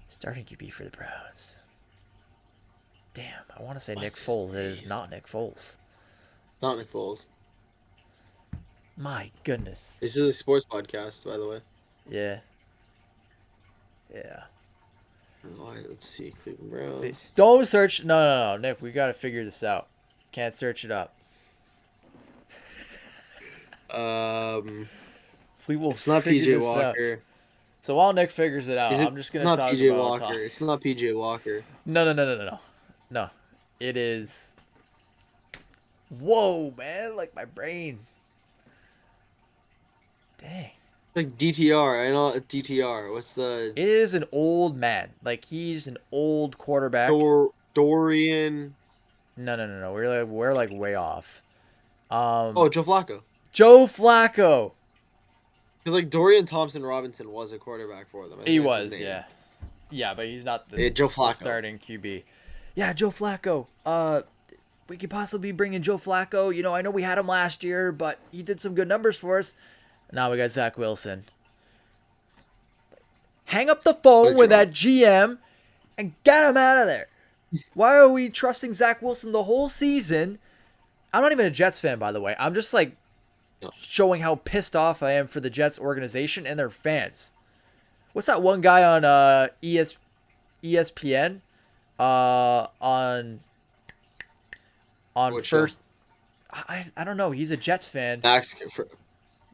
Starting QB for the Browns. Damn, I want to say Nick What's his Foles. It is face? not Nick Foles. Not Nick Foles. My goodness. This is a sports podcast, by the way. Yeah. Yeah. All right, let's see, Cleveland Browns. Don't search. No, Nick. We gotta figure this out. Can't search it up. We will. It's not figure PJ this out. Walker. So while Nick figures it out, I'm just gonna It's not talk PJ about Walker. It's not PJ Walker. No. It is. Whoa, man! Like my brain. Dang. Like DTR. I know DTR. What's the It is an old man. Like he's an old quarterback. Dorian? No. We're like way off. Oh, Joe Flacco. Joe Flacco. Because like Dorian Thompson Robinson was a quarterback for them. I think He that's was, his name. yeah. Yeah, but he's not Joe the Flacco. starting QB. Yeah, Joe Flacco. We could possibly bring in Joe Flacco. You know, I know we had him last year, but he did some good numbers for us. Now we got Zach Wilson. Hang up the phone with that GM and get him out of there. Why are we trusting Zach Wilson the whole season? I'm not even a Jets fan, by the way. I'm just like showing how pissed off I am for the Jets organization and their fans. What's that one guy on ESPN? On Which first, I don't know. He's a Jets fan. Yeah.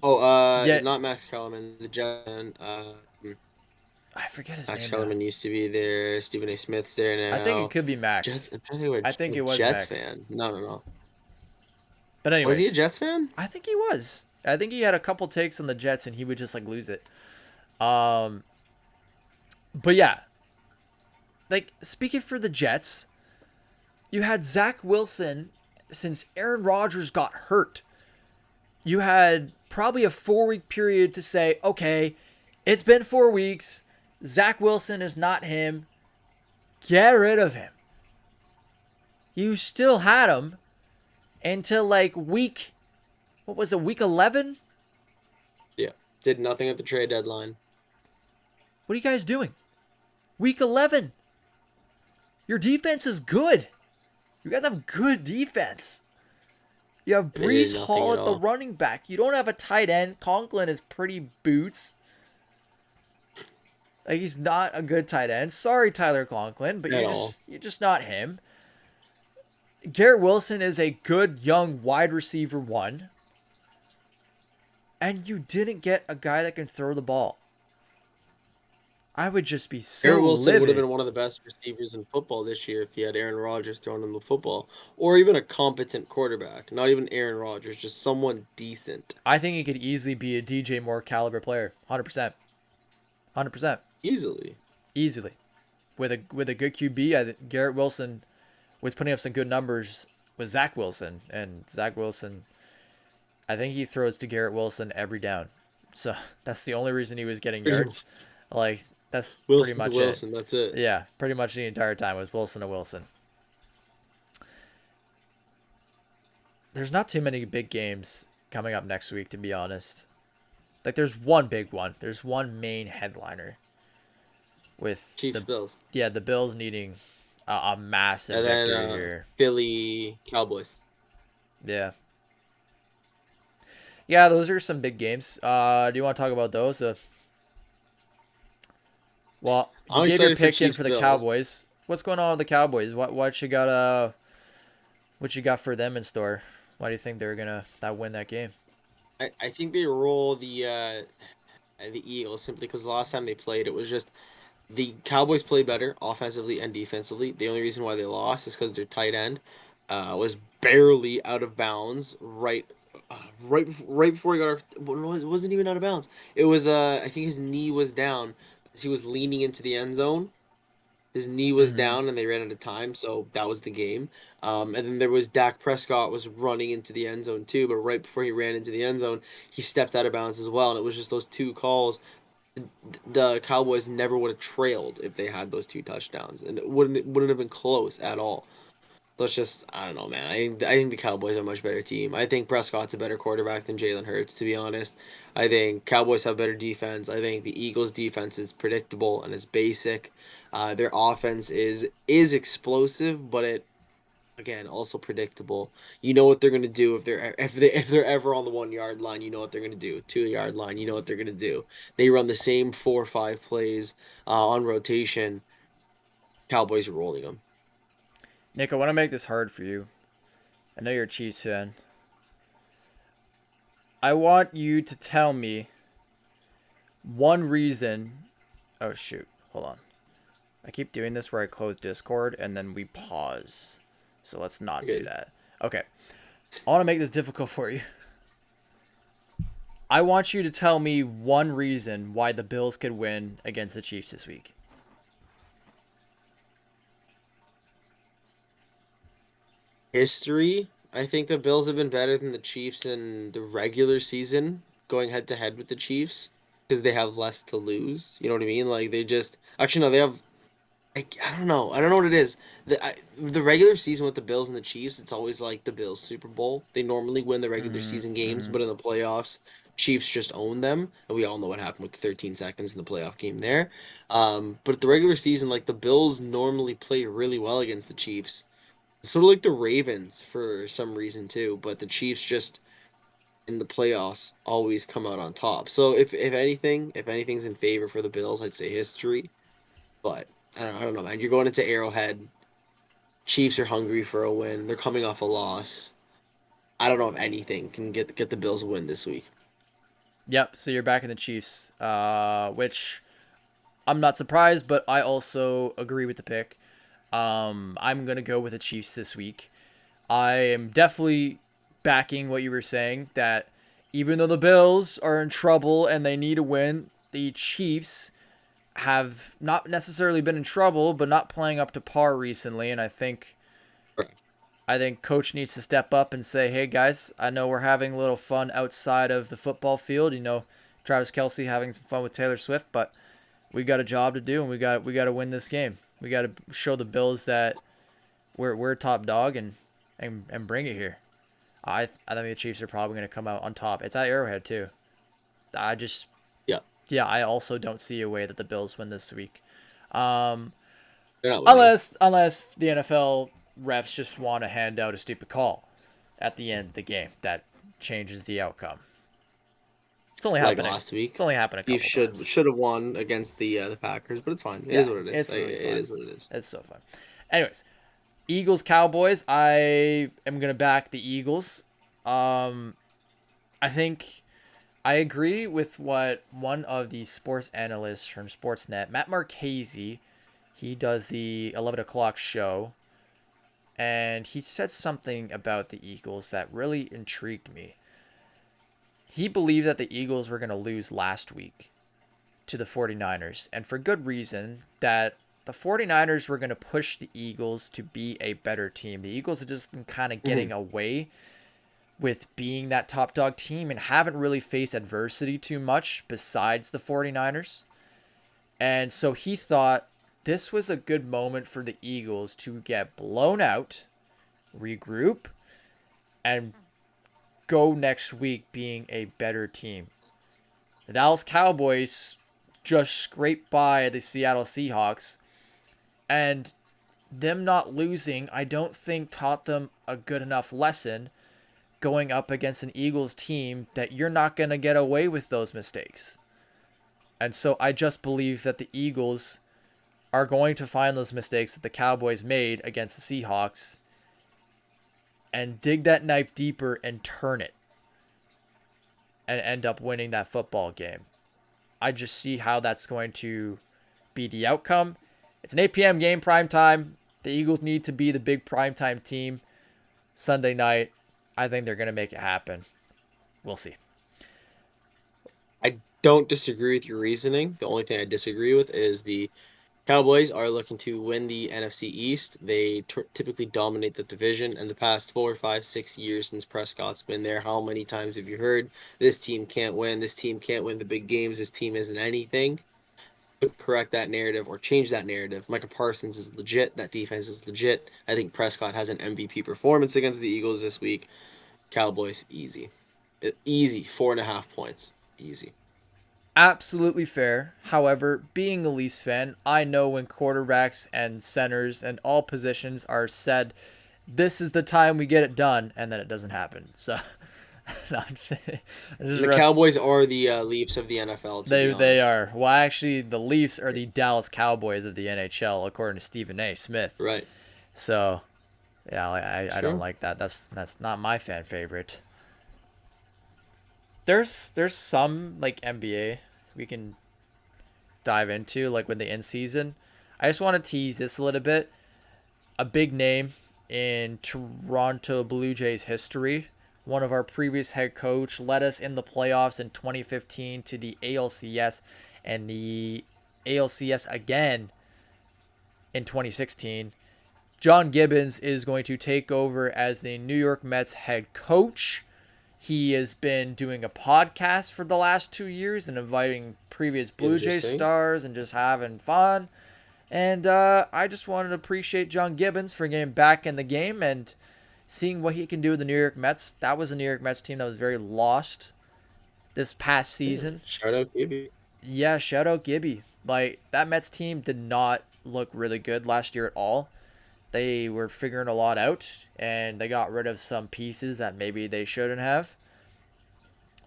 Yeah. Not Max Kellerman, the Jet. I forget his Max name. Kellerman used to be there. Stephen A. Smith's there now. I think it could be Max. I think it was Jets Max. fan. No. But anyway, Was he a Jets fan? I think he was. I think he had a couple takes on the Jets and he would just like lose it. But yeah, like speaking for the Jets, you had Zach Wilson since Aaron Rodgers got hurt. You had probably a 4-week period to say, okay, it's been 4 weeks. Zach Wilson is not him. Get rid of him. You still had him until like week 11? Yeah. Did nothing at the trade deadline. What are you guys doing? Week 11. Your defense is good. You guys have good defense. You have Brees Hall at the running back. You don't have a tight end. Conklin is pretty boots. Like he's not a good tight end. Sorry, Tyler Conklin, but you're just not him. Garrett Wilson is a good young wide receiver 1. And you didn't get a guy that can throw the ball. I would just be so Garrett Wilson livid. would have been one of the best receivers in football this year if he had Aaron Rodgers throwing him the football. Or even a competent quarterback. Not even Aaron Rodgers, just someone decent. I think he could easily be a DJ Moore caliber player. 100%. 100%. Easily. With a good QB, Garrett Wilson was putting up some good numbers with Zach Wilson. And Zach Wilson, I think he throws to Garrett Wilson every down. So that's the only reason he was getting yards. Like, That's pretty Wilson to much it. Wilson. That's it. Yeah, pretty much the entire time was Wilson to Wilson. There's not too many big games coming up next week, to be honest. Like, there's one big one. There's one main headliner with Chiefs Bills. the Bills needing a massive And then victory here. Philly Cowboys. Yeah. Yeah, those are some big games. Do you want to talk about those? Well, you I'm gave your excited for pick in Chiefs for the Bills. Cowboys. What's going on with the Cowboys? What you got? What you got for them in store? Why do you think they're gonna win that game? I think they roll the Eagles simply because the last time they played, it was just the Cowboys played better offensively and defensively. The only reason why they lost is because their tight end was barely out of bounds right before he got. Well, it wasn't even out of bounds. It was I think his knee was down as he was leaning into the end zone. His knee was Mm-hmm. down and they ran out of time, so that was the game. And then there was Dak Prescott was running into the end zone too, but right before he ran into the end zone, he stepped out of bounds as well, and it was just those two calls. The Cowboys never would have trailed if they had those two touchdowns, and it wouldn't have been close at all. So it's just I don't know, man. I think the Cowboys are a much better team. I think Prescott's a better quarterback than Jalen Hurts, to be honest. I think Cowboys have better defense. I think the Eagles' defense is predictable and it's basic. Their offense is explosive, but it again also predictable. You know what they're gonna do if they're ever on the 1 yard line. You know what they're gonna do. 2 yard line. You know what they're gonna do. They run the same 4 or 5 plays on rotation. Cowboys are rolling them. Nick, I want to make this hard for you. I know you're a Chiefs fan. I want you to tell me one reason. Oh shoot! Hold on. I keep doing this where I close Discord and then we pause. So let's not do Okay. that. Okay. I want to make this difficult for you. I want you to tell me one reason why the Bills could win against the Chiefs this week. History, I think the Bills have been better than the Chiefs in the regular season, going head to head with the Chiefs because they have less to lose. You know what I mean? Like they just actually no, they have. I don't know. I don't know what it is. The regular season with the Bills and the Chiefs, it's always like the Bills Super Bowl. They normally win the regular season games, Mm-hmm. but in the playoffs, Chiefs just own them, and we all know what happened with the 13 seconds in the playoff game there. But at the regular season, like the Bills normally play really well against the Chiefs. Sort of like the Ravens for some reason too, but the Chiefs just in the playoffs always come out on top. So if anything's in favor for the Bills, I'd say history. But I don't know, man. You're going into Arrowhead. Chiefs are hungry for a win. They're coming off a loss. I don't know if anything can get the Bills a win this week. Yep, so you're back in the Chiefs, which I'm not surprised, but I also agree with the pick. I'm going to go with the Chiefs this week. I am definitely backing what you were saying that even though the Bills are in trouble and they need a win, the Chiefs have not necessarily been in trouble, but not playing up to par recently. And I think coach needs to step up and say, "Hey guys, I know we're having a little fun outside of the football field. You know, Travis Kelce having some fun with Taylor Swift, but we got a job to do, and we got to win this game. We got to show the Bills that we're top dog and bring it here." I think the Chiefs are probably going to come out on top. It's at Arrowhead too. I just Yeah, yeah, I also don't see a way that the Bills win this week. they're not winning. Unless the NFL refs just want to hand out a stupid call at the end of the game that changes the outcome. It's only Like happened. last week, It's only happened a Chiefs couple should times. should have won against the Packers, but it's fine. It is Yeah, what it is. it's really It fun. is what it is. It's so fun. Anyways, Eagles Cowboys. I am gonna back the Eagles. I think I agree with what one of the sports analysts from Sportsnet, Matt Marchese, he does the 11 o'clock show, and he said something about the Eagles that really intrigued me. He believed that the Eagles were going to lose last week to the 49ers, and for good reason, that the 49ers were going to push the Eagles to be a better team. The Eagles have just been kind of getting away with being that top dog team and haven't really faced adversity too much besides the 49ers. And so he thought this was a good moment for the Eagles to get blown out, regroup, and go next week being a better team. The Dallas Cowboys just scraped by the Seattle Seahawks, and them not losing, I don't think taught them a good enough lesson going up against an Eagles team that you're not going to get away with those mistakes. And so I just believe that the Eagles are going to find those mistakes that the Cowboys made against the Seahawks and dig that knife deeper and turn it and end up winning that football game. I just see how that's going to be the outcome. It's an 8 p.m. game, prime time. The Eagles need to be the big primetime team Sunday night. I think they're going to make it happen. We'll see. I don't disagree with your reasoning. The only thing I disagree with is the Cowboys are looking to win the NFC East. They typically dominate the division. In the past 4, 5, 6 years since Prescott's been there, how many times have you heard this team can't win? This team can't win the big games. This team isn't anything. To correct that narrative or change that narrative, Micah Parsons is legit. That defense is legit. I think Prescott has an MVP performance against the Eagles this week. Cowboys, easy. Easy. 4.5 points. Easy. Absolutely fair. However, being a Leafs fan, I know when quarterbacks and centers and all positions are said, this is the time we get it done, and then it doesn't happen. So, no, I'm just, The Cowboys are the Leafs of the NFL, to be they honest. are. Well, actually, the Leafs are the Dallas Cowboys of the NHL, according to Stephen A. Smith. Right. So, yeah, I don't Sure. like that. That's not my fan favorite. There's some like NBA we can dive into like with the in season. I just want to tease this a little bit. A big name in Toronto Blue Jays history. One of our previous head coach led us in the playoffs in 2015 to the ALCS and the ALCS again in 2016. John Gibbons is going to take over as the New York Mets head coach. He has been doing a podcast for the last 2 years and inviting previous Blue Jays stars and just having fun. And I just wanted to appreciate John Gibbons for getting back in the game and seeing what he can do with the New York Mets. That was a New York Mets team that was very lost this past season. Shout out Gibby. Yeah, shout out Gibby. Like, that Mets team did not look really good last year at all. They were figuring a lot out, and they got rid of some pieces that maybe they shouldn't have.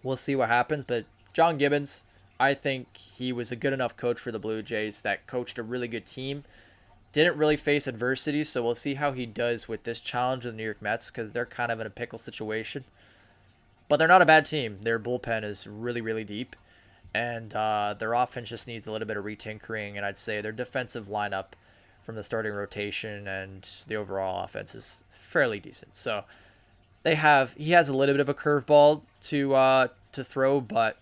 We'll see what happens, but John Gibbons, I think he was a good enough coach for the Blue Jays that coached a really good team. Didn't really face adversity, so we'll see how he does with this challenge of the New York Mets because they're kind of in a pickle situation. But they're not a bad team. Their bullpen is really, really deep, and their offense just needs a little bit of retinkering, and I'd say their defensive lineup from the starting rotation and the overall offense is fairly decent. So he has a little bit of a curveball to throw, but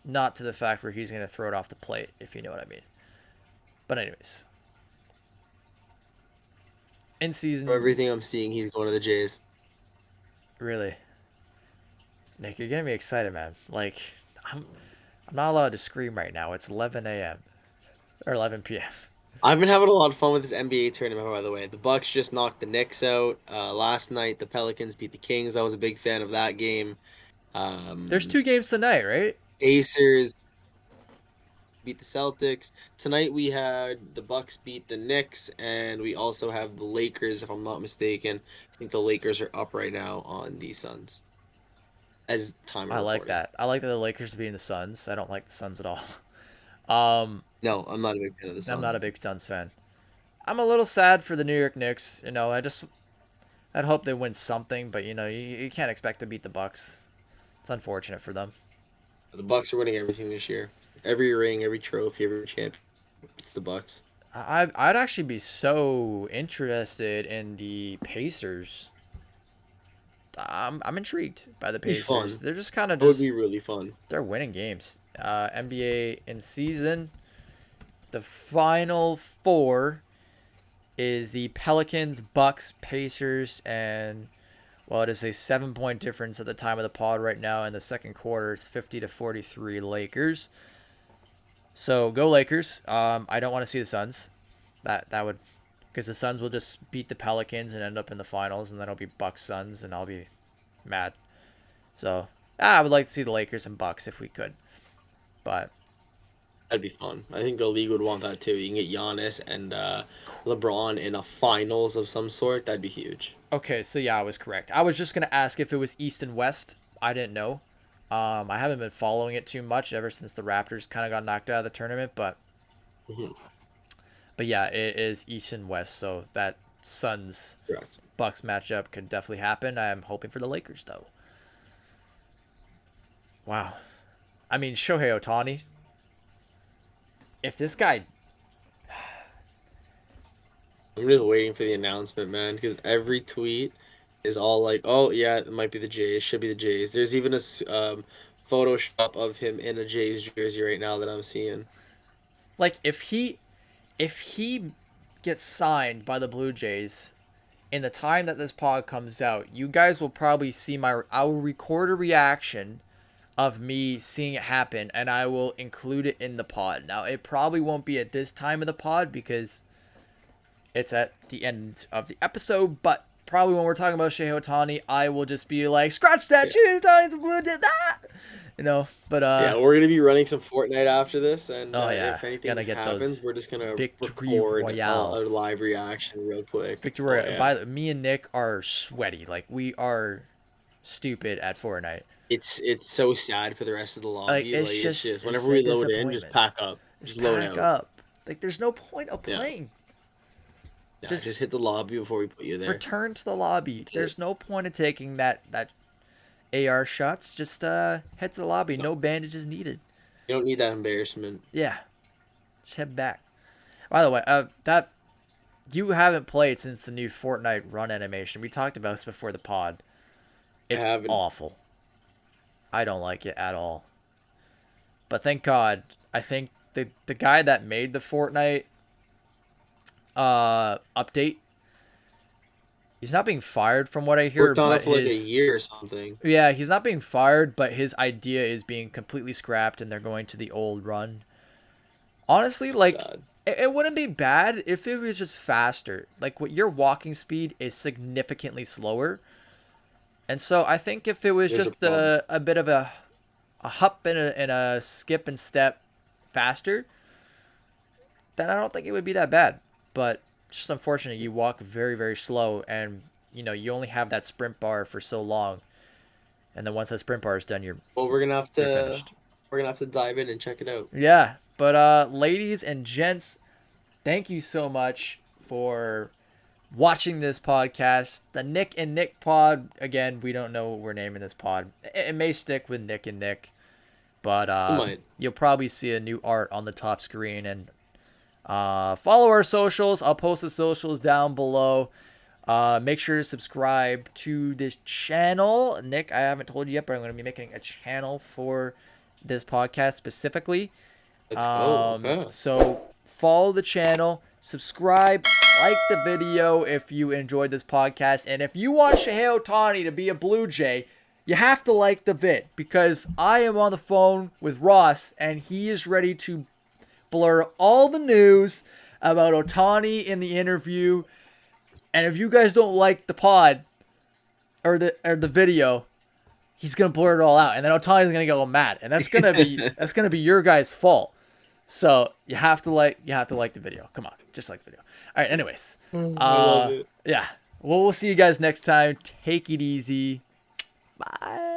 not to the fact where he's going to throw it off the plate, if you know what I mean. But anyways, in season, For everything I'm seeing, he's going to the Jays. really, Nick, you're getting me excited, man. Like I'm not allowed to scream right now. It's 11 a.m. or 11 p.m. I've been having a lot of fun with this NBA tournament, by the way. The Bucks just knocked the Knicks out last night. The Pelicans beat the Kings. I was a big fan of that game. There's 2 games tonight, right? Pacers beat the Celtics. Tonight we had the Bucks beat the Knicks, and we also have the Lakers, if I'm not mistaken. I think the Lakers are up right now on the Suns. As time of I like recording. that. I like that the Lakers beating the Suns. I don't like the Suns at all. No, I'm not a big fan of the I'm not Suns. a big Suns fan. I'm a little sad for the New York Knicks. I'd hope they win something, but you can't expect to beat the Bucks. It's unfortunate for them. The Bucks are winning everything this year. Every ring, every trophy, every champ. It's the Bucks. I'd actually be so interested in the Pacers. I'm intrigued by the It'd be fun. Pacers. They're just kind of It would be really fun. they're winning games. NBA in season. The final 4 is the Pelicans, Bucks, Pacers, and it is a 7-point difference at the time of the pod right now. In the second quarter, it's 50-43 Lakers. So go Lakers. I don't want to see the Suns. That would, because the Suns will just beat the Pelicans and end up in the finals, and then it'll be Bucks Suns, and I'll be mad. So I would like to see the Lakers and Bucks if we could, but That'd be fun. I think the league would want that too. You can get Giannis and LeBron in a finals of some sort. That'd be huge. okay. So yeah, I was correct. I was just gonna ask if it was East and West. I didn't know. I haven't been following it too much ever since the Raptors kind of got knocked out of the tournament, but Hmm. yeah, it is East and West. So that Suns Correct. Bucks matchup could definitely happen. I'm hoping for the Lakers though. Wow. I mean, Shohei Ohtani. If this guy, I'm just waiting for the announcement, man, because every tweet is all like, "Oh yeah, it might be the Jays. Should be the Jays." There's even a Photoshop of him in a Jays jersey right now that I'm seeing. like, if he gets signed by the Blue Jays in the time that this pod comes out, you guys will probably see I will record a reaction of me seeing it happen, and I will include it in the pod. Now, it probably won't be at this time of the pod because it's at the end of the episode, but probably when we're talking about Shohei Ohtani, I will just be like, scratch that, Yeah. Shohei Ohtani's a Blue Jay, but Yeah, we're gonna be running some Fortnite after this, and oh yeah, if anything gotta get happens, those we're just gonna victory record royale. a live reaction real quick. Victoria, Oh yeah, by me and Nick are sweaty. Like, we are stupid at Fortnite. it's so sad for the rest of the Like, lobby. it's Like just it's it's whenever a we load in, just disappointment. pack up, Just just load pack out. up. Like, there's no point of Yeah, playing. yeah, Just just hit the lobby before we put you there. return to the lobby. That's it. There's no point of taking that AR shots. Just head to the lobby. No, No bandages needed. you don't need that embarrassment. Yeah, just head back. By the way, that you haven't played since the new Fortnite run animation. We talked about this before the pod. I It's haven't. awful. I don't like it at all. But thank God, I think the guy that made the Fortnite update, he's not being fired from what I hear, Worked on it but for like a his year or something. yeah, he's not being fired, but his idea is being completely scrapped and they're going to the old run. Honestly, like Sad. it wouldn't be bad if it was just faster. Like, what your walking speed is significantly slower. And so I think if it was There's a just problem. a bit of a hop and a skip and step faster, then I don't think it would be that bad. But just unfortunate, you walk very, very slow, and you only have that sprint bar for so long, and then once that sprint bar is done, you're Well, you're finished. we're gonna have to dive in and check it out. Yeah, but ladies and gents, thank you so much for watching this podcast. The Nick and Nick pod. Again, we don't know what we're naming this pod. It may stick with Nick and Nick, but We might. you'll probably see a new art on the top screen. And follow our socials. I'll post the socials down below. Make sure to subscribe to this channel. Nick, I haven't told you yet, but I'm going to be making a channel for this podcast specifically. Let's go. Okay. So follow the channel, subscribe, like the video if you enjoyed this podcast, and if you want Shohei Ohtani to be a Blue Jay, you have to like the vid, because I am on the phone with Ross and he is ready to blur all the news about Ohtani in the interview. And if you guys don't like the pod or the video, he's gonna blur it all out, and then Otani's gonna get all mad, and that's gonna be your guys' fault. So you have to like the video. Come on, just like the video. All right. Anyways, I love it. yeah. Well, we'll see you guys next time. Take it easy. Bye.